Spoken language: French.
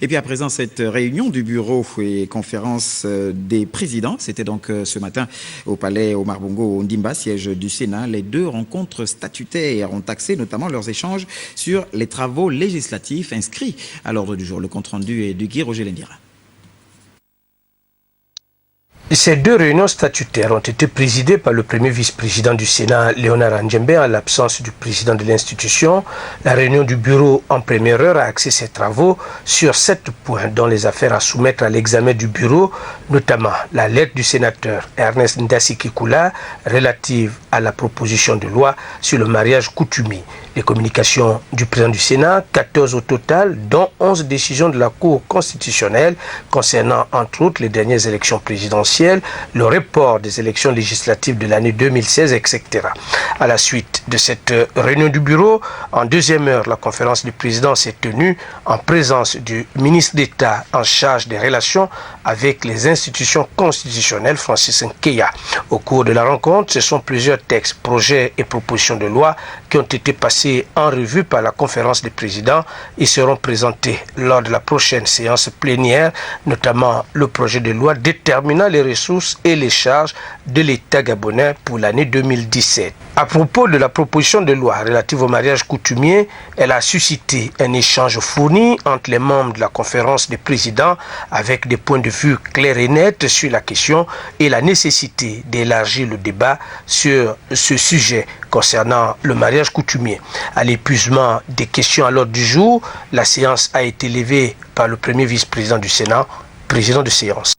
Et puis à présent, cette réunion du bureau et conférence des présidents, c'était donc ce matin au palais Omar Bongo, au Ndimba, siège du Sénat. Les deux rencontres statutaires ont axé notamment leurs échanges sur les travaux législatifs inscrits à l'ordre du jour. Le compte-rendu est du Guy Roger Lendira. Ces deux réunions statutaires ont été présidées par le premier vice-président du Sénat, Léonard Ndjembe, en l'absence du président de l'institution. La réunion du bureau en première heure a axé ses travaux sur 7 points, dont les affaires à soumettre à l'examen du bureau, notamment la lettre du sénateur Ernest Ndassi Kikula relative à la proposition de loi sur le mariage coutumier. Les communications du président du Sénat, 14 au total, dont 11 décisions de la Cour constitutionnelle concernant entre autres les dernières élections présidentielles, le report des élections législatives de l'année 2016, etc. À la suite de cette réunion du bureau, en deuxième heure, la conférence du président s'est tenue en présence du ministre d'État en charge des relations avec les institutions constitutionnelles, Francis Nkeya. Au cours de la rencontre, ce sont plusieurs textes, projets et propositions de loi qui ont été passés en revue par la conférence des présidents et seront présentés lors de la prochaine séance plénière, notamment le projet de loi déterminant les ressources et les charges de l'État gabonais pour l'année 2017. À propos de la proposition de loi relative au mariage coutumier, elle a suscité un échange fourni entre les membres de la conférence des présidents avec des points de vue clairs et nets sur la question et la nécessité d'élargir le débat sur ce sujet concernant le mariage coutumier. À l'épuisement des questions à l'ordre du jour, la séance a été levée par le premier vice-président du Sénat, président de séance.